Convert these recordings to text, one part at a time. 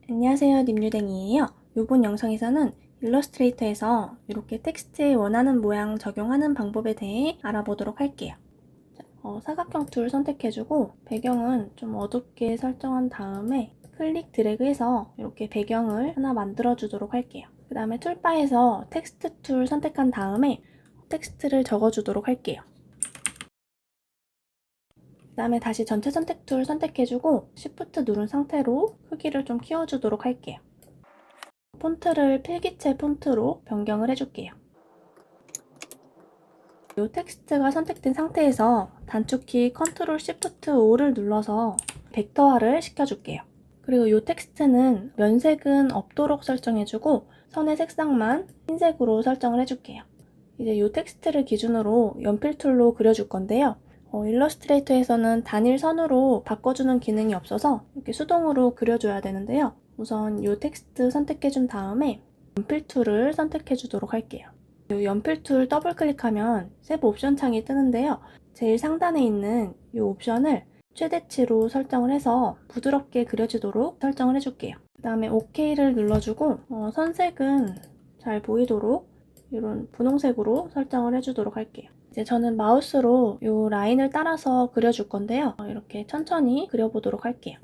안녕하세요, 님유댕이에요. 이번 영상에서는 일러스트레이터에서 이렇게 텍스트에 원하는 모양 적용하는 방법에 대해 알아보도록 할게요. 사각형 툴 선택해주고 배경은 좀 어둡게 설정한 다음에 클릭 드래그해서 이렇게 배경을 하나 만들어주도록 할게요. 그 다음에 툴바에서 텍스트 툴 선택한 다음에 텍스트를 적어주도록 할게요. 그 다음에 다시 전체 선택 툴 선택해주고 Shift 누른 상태로 크기를 좀 키워주도록 할게요. 폰트를 필기체 폰트로 변경을 해줄게요. 이 텍스트가 선택된 상태에서 단축키 Ctrl Shift O를 눌러서 벡터화를 시켜줄게요. 그리고 이 텍스트는 면색은 없도록 설정해주고 선의 색상만 흰색으로 설정을 해줄게요. 이제 이 텍스트를 기준으로 연필 툴로 그려줄 건데요. 일러스트레이터에서는 단일 선으로 바꿔주는 기능이 없어서 이렇게 수동으로 그려줘야 되는데요. 우선 이 텍스트 선택해준 다음에 연필 툴을 선택해주도록 할게요. 이 연필 툴 더블 클릭하면 세부 옵션 창이 뜨는데요. 제일 상단에 있는 이 옵션을 최대치로 설정을 해서 부드럽게 그려지도록 설정을 해줄게요. 그 다음에 OK를 눌러주고 선색은 잘 보이도록 이런 분홍색으로 설정을 해주도록 할게요. 이제 저는 마우스로 이 라인을 따라서 그려줄 건데요. 이렇게 천천히 그려보도록 할게요.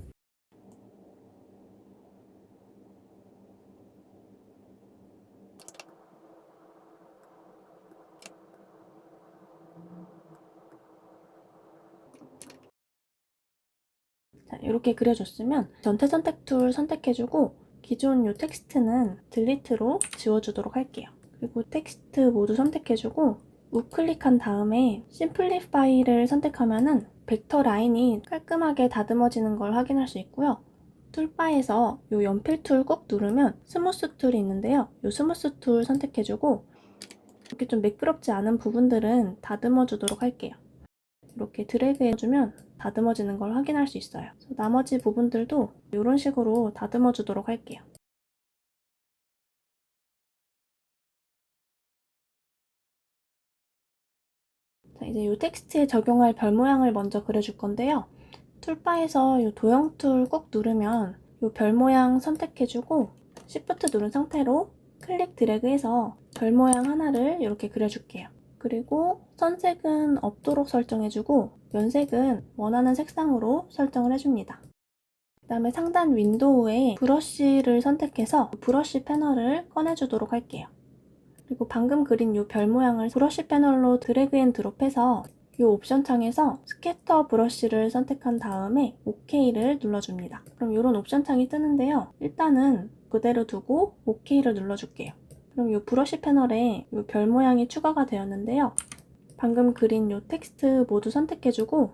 자, 이렇게 그려줬으면 전체 선택 툴 선택해주고 기존 이 텍스트는 딜리트로 지워주도록 할게요. 그리고 텍스트 모두 선택해주고 우클릭한 다음에 심플리파이를 선택하면은 벡터 라인이 깔끔하게 다듬어지는 걸 확인할 수 있고요. 툴바에서 이 연필 툴 꼭 누르면 스무스 툴이 있는데요. 이 스무스 툴 선택해주고 이렇게 좀 매끄럽지 않은 부분들은 다듬어 주도록 할게요. 이렇게 드래그 해주면 다듬어지는 걸 확인할 수 있어요. 나머지 부분들도 이런 식으로 다듬어 주도록 할게요. 자, 이제 이 텍스트에 적용할 별 모양을 먼저 그려줄 건데요. 툴바에서 이 도형 툴 꾹 누르면 이 별 모양 선택해주고 Shift 누른 상태로 클릭 드래그해서 별 모양 하나를 이렇게 그려줄게요. 그리고 선색은 없도록 설정해주고 면색은 원하는 색상으로 설정을 해줍니다. 그 다음에 상단 윈도우에 브러쉬를 선택해서 브러쉬 패널을 꺼내주도록 할게요. 그리고 방금 그린 이 별 모양을 브러쉬 패널로 드래그 앤 드롭해서 이 옵션 창에서 스캐터 브러쉬를 선택한 다음에 OK를 눌러줍니다. 그럼 이런 옵션 창이 뜨는데요. 일단은 그대로 두고 OK를 눌러줄게요. 그럼 이 브러쉬 패널에 이 별 모양이 추가가 되었는데요. 방금 그린 이 텍스트 모두 선택해주고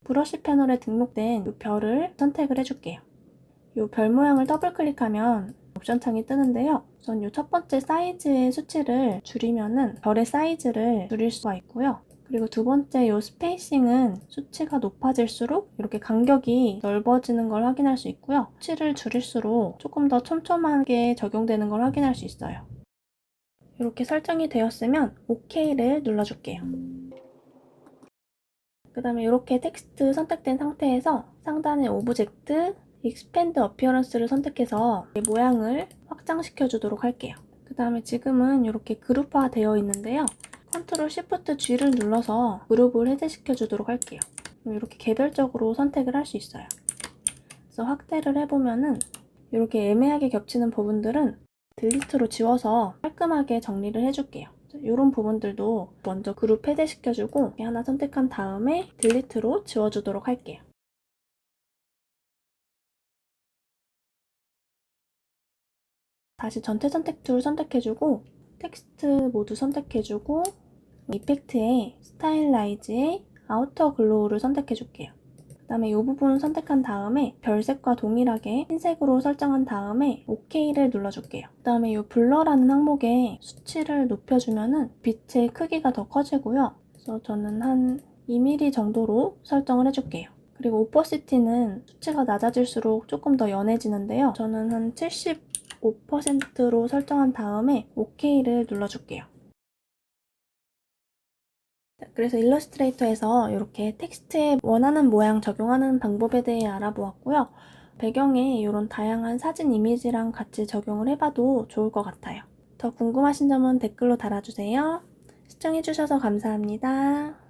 브러쉬 패널에 등록된 이 별을 선택을 해줄게요. 이 별 모양을 더블 클릭하면 옵션 창이 뜨는데요. 우선 이 첫 번째 사이즈의 수치를 줄이면은 별의 사이즈를 줄일 수가 있고요. 그리고 두 번째 이 스페이싱은 수치가 높아질수록 이렇게 간격이 넓어지는 걸 확인할 수 있고요. 수치를 줄일수록 조금 더 촘촘하게 적용되는 걸 확인할 수 있어요. 이렇게 설정이 되었으면 OK를 눌러줄게요. 그 다음에 이렇게 텍스트 선택된 상태에서 상단의 오브젝트, 익스펜드 어피어런스를 선택해서 모양을 확장시켜 주도록 할게요. 그 다음에 지금은 이렇게 그룹화 되어 있는데요. 컨트롤 시프트 G를 눌러서 그룹을 해제시켜 주도록 할게요. 이렇게 개별적으로 선택을 할 수 있어요. 그래서 확대를 해보면은 이렇게 애매하게 겹치는 부분들은 딜리트로 지워서 깔끔하게 정리를 해줄게요. 이런 부분들도 먼저 그룹 해제시켜주고 하나 선택한 다음에 딜리트로 지워주도록 할게요. 다시 전체 선택 툴 선택해주고 텍스트 모두 선택해주고 이펙트에 스타일라이즈에 아우터 글로우를 선택해줄게요. 그 다음에 이 부분 선택한 다음에 별색과 동일하게 흰색으로 설정한 다음에 OK를 눌러줄게요. 그 다음에 이 블러라는 항목에 수치를 높여주면은 빛의 크기가 더 커지고요. 그래서 저는 한 2mm 정도로 설정을 해줄게요. 그리고 오퍼시티는 수치가 낮아질수록 조금 더 연해지는데요. 저는 한 75%로 설정한 다음에 OK를 눌러줄게요. 그래서 일러스트레이터에서 이렇게 텍스트에 원하는 모양 적용하는 방법에 대해 알아보았고요. 배경에 이런 다양한 사진 이미지랑 같이 적용을 해봐도 좋을 것 같아요. 더 궁금하신 점은 댓글로 달아주세요. 시청해주셔서 감사합니다.